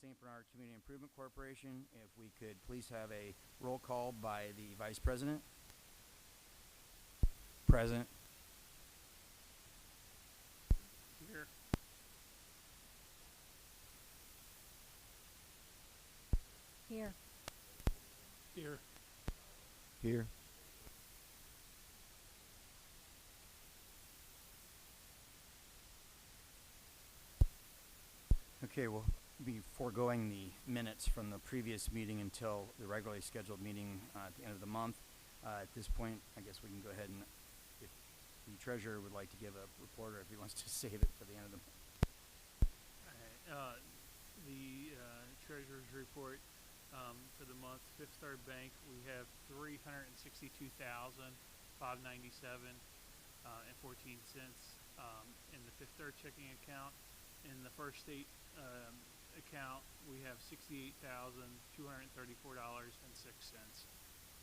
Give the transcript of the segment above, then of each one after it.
St. Bernard Community Improvement Corporation. If we could please have a roll call by the Vice President. Present. Here. Here. Here. Here. Okay, we'll be foregoing the minutes from the previous meeting until the regularly scheduled meeting at the end of the month. At this point, I guess we can go ahead and, if the treasurer would like to give a report, or if he wants to save it for the end of the month. The treasurer's report for the month. Fifth Third Bank, we have $362,597 and 14 cents in the Fifth Third checking account. In the First State account, we have $68,234.06.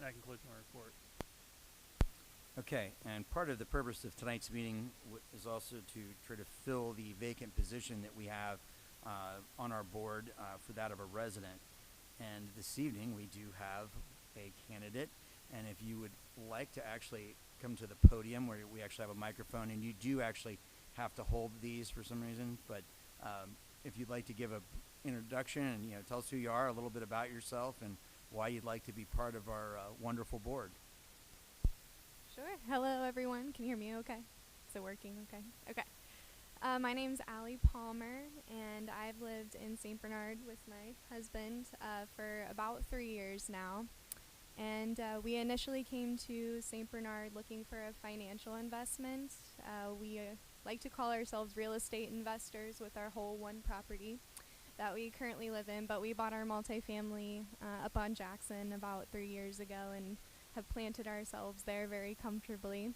That concludes my report. Okay, and part of the purpose of tonight's meeting is also to try to fill the vacant position that we have on our board for that of a resident. And this evening we do have a candidate, and if you would like to actually come to the podium where we actually have a microphone, and you do actually have to hold these for some reason, but if you'd like to give a introduction and tell us who you are, a little bit about yourself, and why you'd like to be part of our wonderful board. Sure. Hello, everyone. Can you hear me okay? Is it working okay? Okay. My name's Allie Palmer, and I've lived in St. Bernard with my husband for about 3 years now. And we initially came to St. Bernard looking for a financial investment. We like to call ourselves real estate investors with our whole one property that we currently live in, but we bought our multifamily up on Jackson about 3 years ago and have planted ourselves there very comfortably.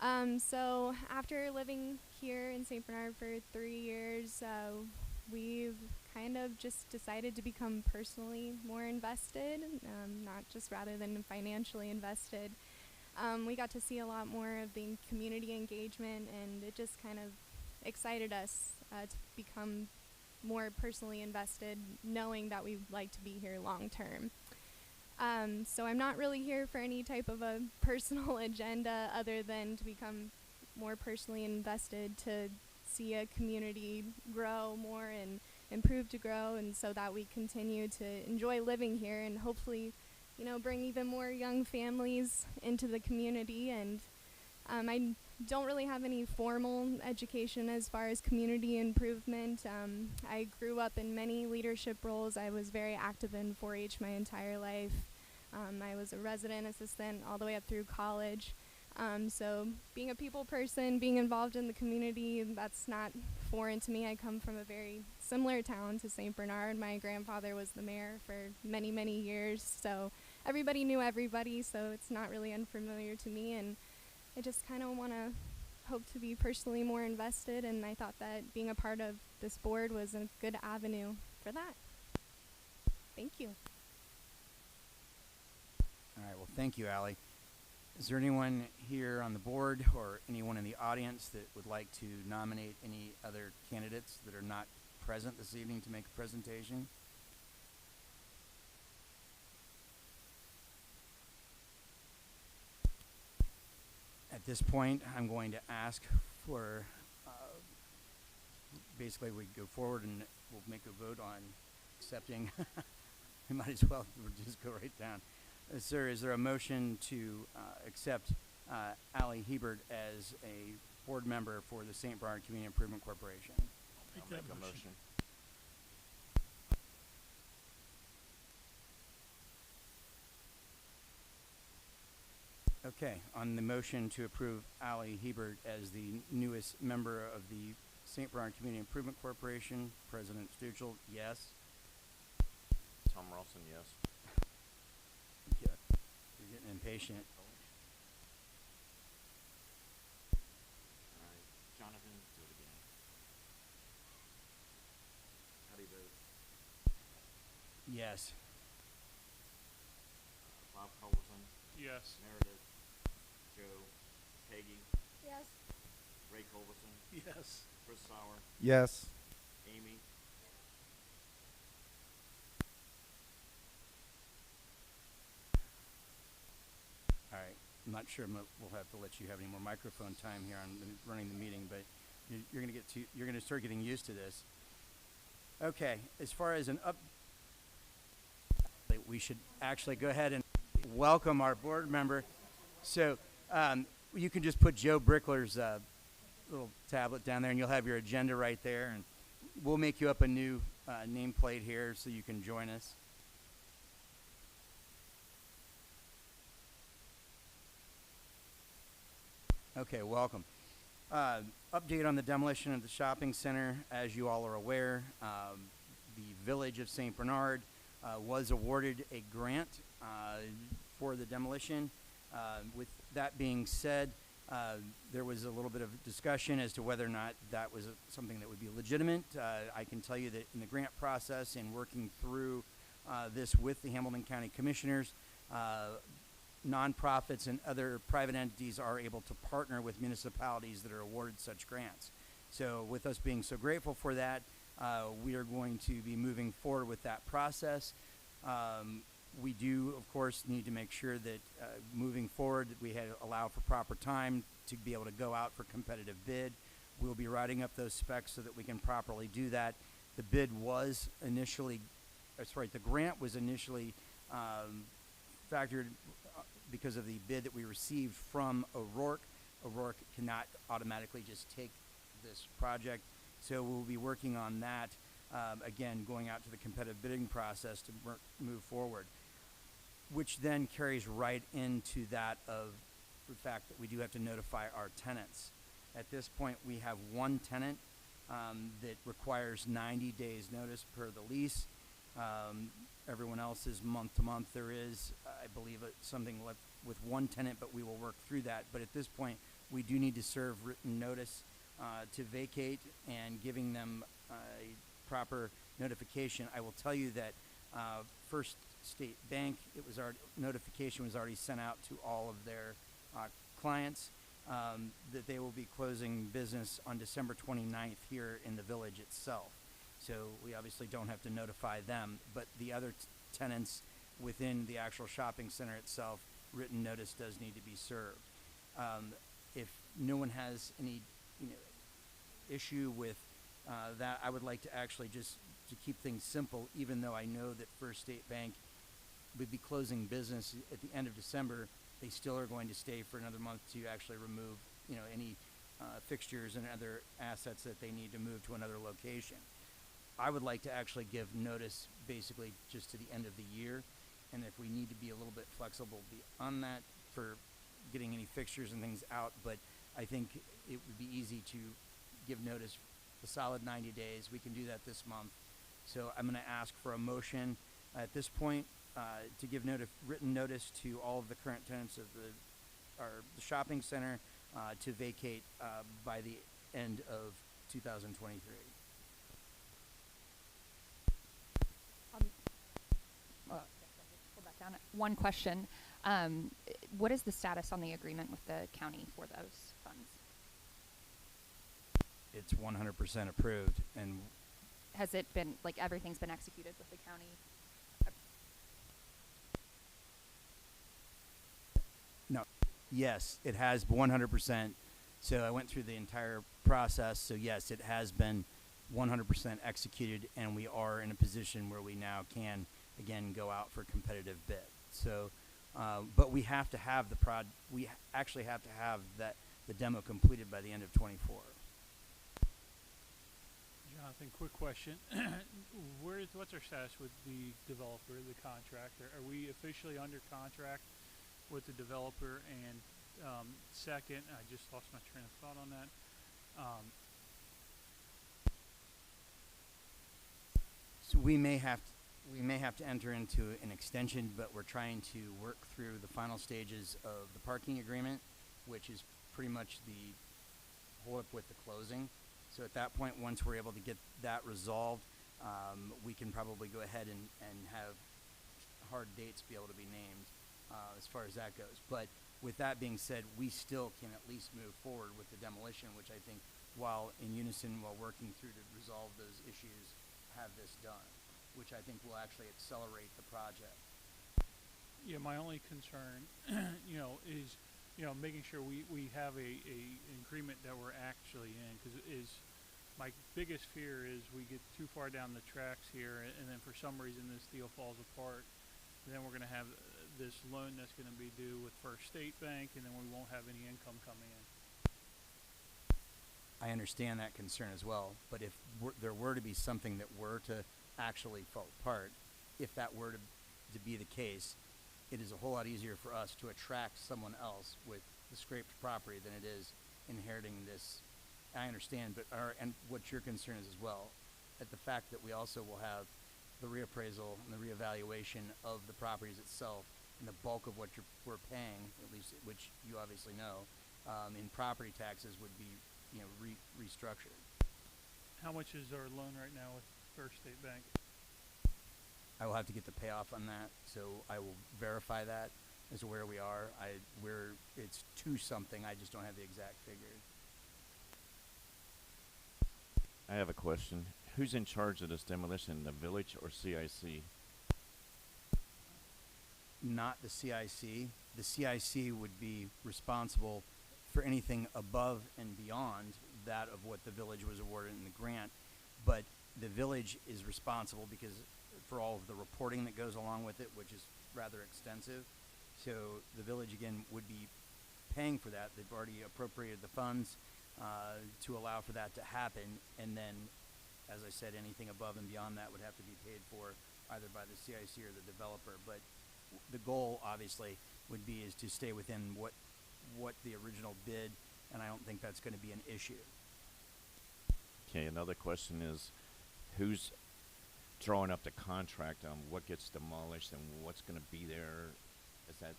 So after living here in St. Bernard for 3 years, we've kind of just decided to become personally more invested, not just rather than financially invested. We got to see a lot more of the community engagement, and it just kind of excited us to become more personally invested, knowing that we'd like to be here long term. So I'm not really here for any type of a personal agenda other than to become more personally invested, to see a community grow more and improve to grow, and so that we continue to enjoy living here and hopefully, bring even more young families into the community. And I don't really have any formal education as far as community improvement. I grew up in many leadership roles. I was very active in 4-H my entire life. I was a resident assistant all the way up through college. So being a people person, being involved in the community, that's not foreign to me. I come from a very similar town to St. Bernard. My grandfather was the mayor for many, many years, so everybody knew everybody, so it's not really unfamiliar to me. And I just kind of want to hope to be personally more invested, and I thought that being a part of this board was a good avenue for that. Thank you. All right, well, thank you, Allie. Is there anyone here on the board or anyone in the audience that would like to nominate any other candidates that are not present this evening to make a presentation? At this point, I'm going to ask for, basically we go forward and we'll make a vote on accepting. We might as well just go right down. Sir, is there a motion to accept Allie Hebert as a board member for the St. Bernard Community Improvement Corporation? I'll make a motion. Okay, on the motion to approve Allie Hebert as the newest member of the St. Bernard Community Improvement Corporation, President Stuchel, yes. Tom Ralston, yes. Yeah, you're getting impatient. All right, Jonathan, do it again. How do you vote? Yes. Bob Culberson, Yes. Meredith, Joe, Peggy, Yes. Ray Culberson, Yes. Chris Sauer, Yes. Amy, not sure we'll have to let you have any more microphone time here on running the meeting, but you're going to start getting used to this. Okay, as far as an we should actually go ahead and welcome our board member. So you can just put Joe Brickler's little tablet down there, and you'll have your agenda right there, and we'll make you up a new nameplate here so you can join us. Okay, welcome. Update on the demolition of the shopping center. As you all are aware, the Village of St. Bernard was awarded a grant for the demolition. With that being said, there was a little bit of discussion as to whether or not that was something that would be legitimate. I can tell you that in the grant process and working through this with the Hamilton County Commissioners, nonprofits and other private entities are able to partner with municipalities that are awarded such grants. So with us being so grateful for that, we are going to be moving forward with that process. We do, of course, need to make sure that moving forward that we allow for proper time to be able to go out for competitive bid. We'll be writing up those specs so that we can properly do that. The bid was initially, the grant was initially factored because of the bid that we received from O'Rourke. O'Rourke cannot automatically just take this project, so we'll be working on that, again, going out to the competitive bidding process to move forward, which then carries right into that of the fact that we do have to notify our tenants. At this point, we have one tenant that requires 90 days notice per the lease. Everyone else is month to month. There is, I believe, something left with one tenant, but we will work through that. But at this point, we do need to serve written notice to vacate and giving them a proper notification. I will tell you that First State Bank, notification was already sent out to all of their clients that they will be closing business on December 29th here in the village itself. So we obviously don't have to notify them, but the other tenants within the actual shopping center itself, written notice does need to be served. If no one has any issue with that, I would like to actually just to keep things simple, even though I know that First State Bank would be closing business at the end of December, they still are going to stay for another month to actually remove any fixtures and other assets that they need to move to another location. I would like to actually give notice basically just to the end of the year, and if we need to be a little bit flexible beyond that for getting any fixtures and things out, but I think it would be easy to give notice a solid 90 days. We can do that this month. So I'm going to ask for a motion at this point to give written notice to all of the current tenants of the shopping center to vacate by the end of 2023. Hold that down. One question. What is the status on the agreement with the county for those funds? It's 100% approved, and Has it been, everything's been executed with the county? no, yes, it has 100%. So I went through the entire process. So yes, it has been 100% executed, and we are in a position where we now can again go out for competitive bid. So, but we have to have we actually have to have the demo completed by the end of 24. Jonathan, quick question. What's our status with the developer, the contractor? Are we officially under contract with the developer? And second, I just lost my train of thought on that. So we may have to enter into an extension, but we're trying to work through the final stages of the parking agreement, which is pretty much the hold up with the closing. So at that point, once we're able to get that resolved, we can probably go ahead and have hard dates be able to be named as far as that goes. But with that being said, we still can at least move forward with the demolition, which I think, while in unison, while working through to resolve those issues, have this done, which I think will actually accelerate the project. Yeah, my only concern, is making sure we have a agreement that we're actually in, because my biggest fear is we get too far down the tracks here, and then for some reason this deal falls apart. And then we're going to have this loan that's going to be due with First State Bank, and then we won't have any income coming in. I understand that concern as well, but if there were to be something that were to actually fall apart, if that were to be the case, it is a whole lot easier for us to attract someone else with the scraped property than it is inheriting this. I understand, but and what your concern is as well, at the fact that we also will have the reappraisal and the reevaluation of the properties itself, and the bulk of what we're paying, at least which you obviously know, in property taxes would be restructured. How much is our loan right now with First State Bank? I will have to get the payoff on that, so I will verify that as to where we are. It's to something. I just don't have the exact figure. I have a question. Who's in charge of this demolition, the village or CIC? Not the CIC. The CIC would be responsible for anything above and beyond that of what the village was awarded in the grant, but the village is responsible because for all of the reporting that goes along with it, which is rather extensive. So the village again would be paying for that. They've already appropriated the funds to allow for that to happen, and then, as I said, anything above and beyond that would have to be paid for either by the CIC or the developer. But the goal, obviously, would be is to stay within what the original bid, and I don't think that's going to be an issue. Okay, another question is, who's drawing up the contract on what gets demolished and what's going to be there? Is that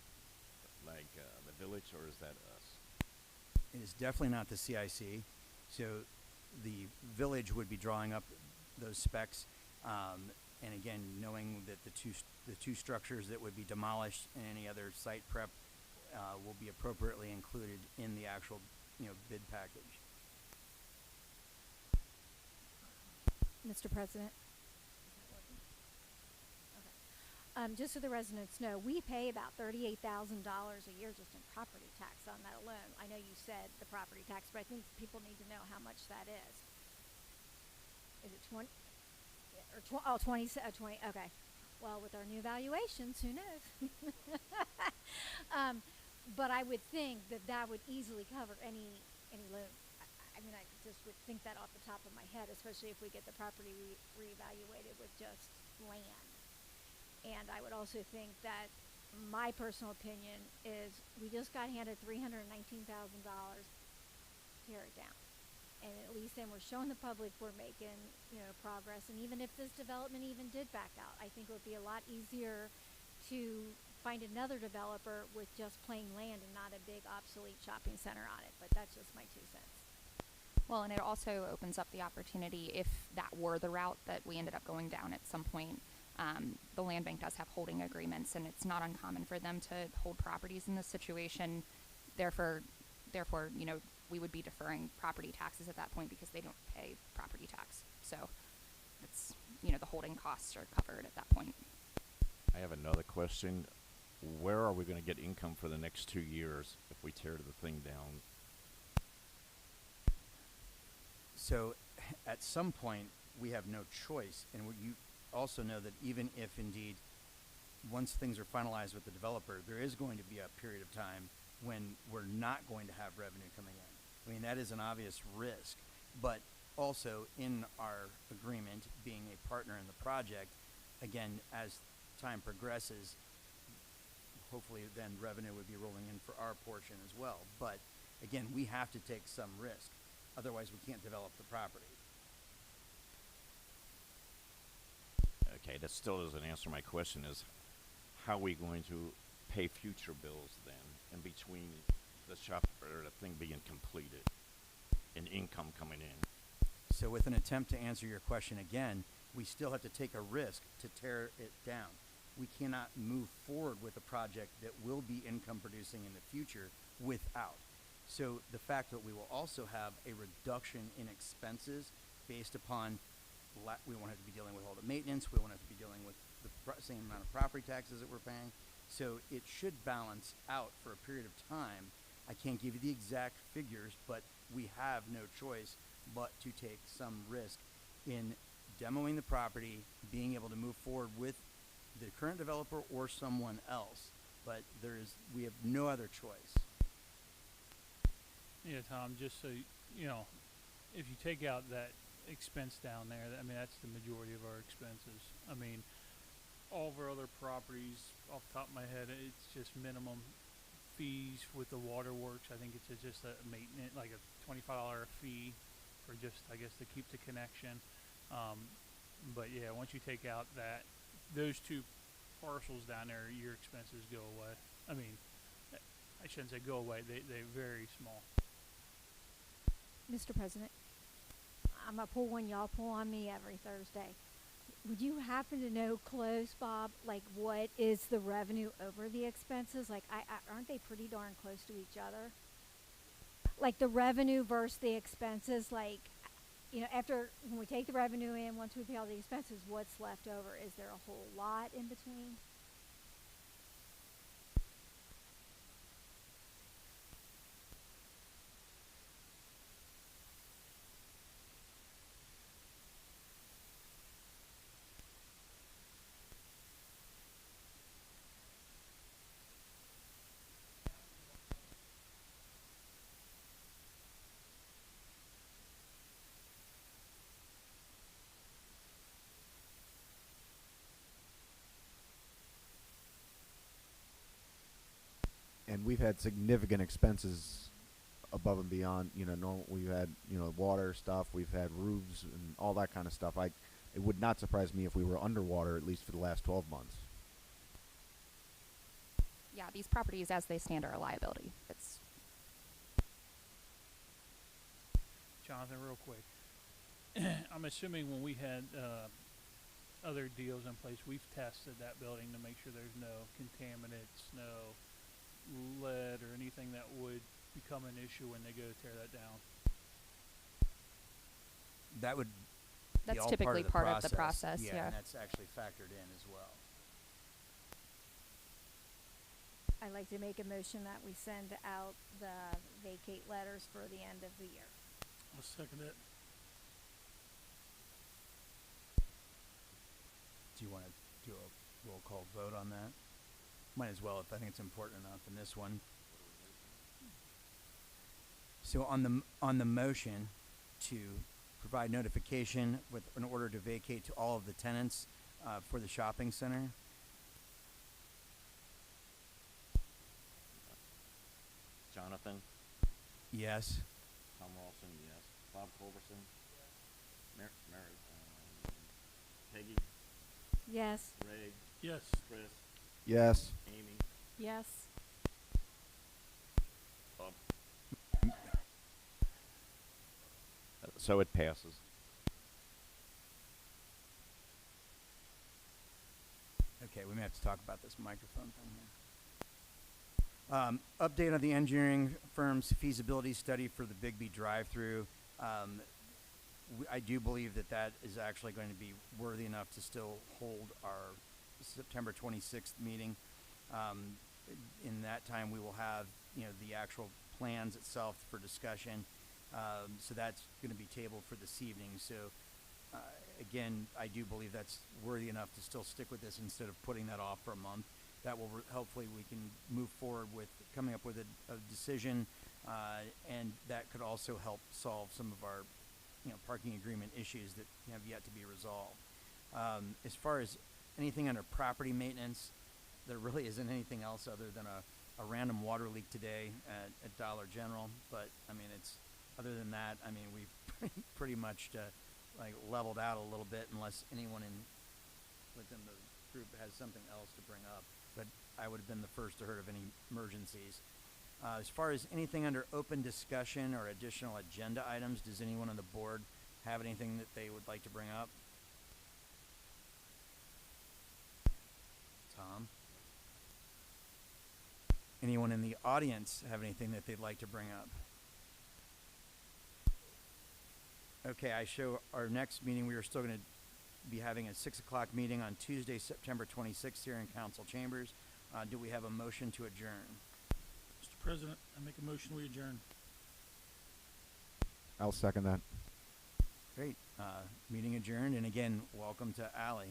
like the village, or is that us? It is definitely not the CIC. So the village would be drawing up those specs, and again, knowing that the two structures that would be demolished and any other site prep will be appropriately included in the actual bid package. Mr. President. Okay. Just so the residents know, we pay about $38,000 a year just in property tax on that alone. I know you said the property tax, but I think people need to know how much that is. Is it 20? Or 20, 20, okay. Well, with our new valuations, who knows? But I would think that would easily cover any loan. I mean, I just would think that off the top of my head, especially if we get the property reevaluated with just land. And I would also think that my personal opinion is we just got handed $319,000, tear it down. And at least then we're showing the public we're making, progress. And even if this development even did back out, I think it would be a lot easier to find another developer with just plain land and not a big obsolete shopping center on it. But that's just my 2 cents. Well, and it also opens up the opportunity, if that were the route that we ended up going down at some point. The land bank does have holding agreements, and it's not uncommon for them to hold properties in this situation. Therefore, we would be deferring property taxes at that point because they don't pay property tax. So it's, the holding costs are covered at that point. I have another question. Where are we going to get income for the next 2 years if we tear the thing down? So at some point, we have no choice. And you also know that even if indeed, once things are finalized with the developer, there is going to be a period of time when we're not going to have revenue coming in. I mean, that is an obvious risk. But also in our agreement, being a partner in the project, again, as time progresses, hopefully then revenue would be rolling in for our portion as well. But again, we have to take some risk. Otherwise, we can't develop the property. Okay, that still doesn't answer my question, is how are we going to pay future bills then in between the shop or the thing being completed and income coming in? So with an attempt to answer your question again, we still have to take a risk to tear it down. We cannot move forward with a project that will be income producing in the future without. So the fact that we will also have a reduction in expenses based upon we won't have to be dealing with all the maintenance, we won't have to be dealing with the same amount of property taxes that we're paying. So it should balance out for a period of time I can't give you the exact figures, but we have no choice but to take some risk in demoing the property, being able to move forward with the current developer or someone else. But we have no other choice. Yeah, Tom, just so you know, if you take out that expense down there, I mean, that's the majority of our expenses. I mean, all of our other properties, off the top of my head, it's just minimum fees with the waterworks. I think it's just a maintenance, like a $25 fee for just, I guess, to keep the connection. But yeah, once you take out those two parcels down there, your expenses go away. I mean, I shouldn't say go away. They're very small. Mr. President, I'm going to pull one, y'all pull on me every Thursday. Would you happen to know close, Bob, like what is the revenue over the expenses? Like, aren't they pretty darn close to each other? Like the revenue versus the expenses, like, you know, when we take the revenue in, once we pay all the expenses, what's left over? Is there a whole lot in between? And we've had significant expenses above and beyond, you know, we've had, you know, water stuff, we've had roofs and all that kind of stuff. It would not surprise me if we were underwater at least for the last 12 months. Yeah, these properties as they stand are a liability. It's Jonathan, real quick. I'm assuming when we had other deals in place, we've tested that building to make sure there's no contaminants, no lead or anything that would become an issue when they go to tear that down. That would That's be all typically part of the process. Yeah, Yeah. and that's actually factored in as well. I'd like to make a motion that we send out the vacate letters for the end of the year. I'll second it. Do you want to do a roll call vote on that? Might as well, if I think it's important enough in this one. So on the motion to provide notification with an order to vacate to all of the tenants for the shopping center. Jonathan, Yes. Tom Ralston, yes. Bob Culberson, Mary, Peggy, Yes. Ray, Yes. Chris, Yes. Amy, Yes. Bob. So it passes. Okay, we may have to talk about this microphone thing here. Update on the engineering firm's feasibility study for the Bigby drive-through. I do believe that is actually going to be worthy enough to still hold our September 26th meeting. In that time, we will have, you know, the actual plans itself for discussion. So that's going to be tabled for this evening. So again, I do believe that's worthy enough to still stick with this instead of putting that off for a month. That will hopefully we can move forward with coming up with a decision, and that could also help solve some of our, you know, parking agreement issues that have yet to be resolved. As far as anything under property maintenance, there really isn't anything else other than a random water leak today at Dollar General. But I mean, other than that, I mean, we've pretty much like leveled out a little bit, unless anyone within the group has something else to bring up. But I would have been the first to heard of any emergencies. As far as anything under open discussion or additional agenda items, does anyone on the board have anything that they would like to bring up? Tom? Anyone in the audience have anything that they'd like to bring up? Okay, I show our next meeting. We are still going to be having a 6 o'clock meeting on Tuesday, September 26th here in council chambers. Do we have a motion to adjourn? Mr. President, I make a motion we adjourn. I'll second that. Great. Meeting adjourned. And again, welcome to Ally.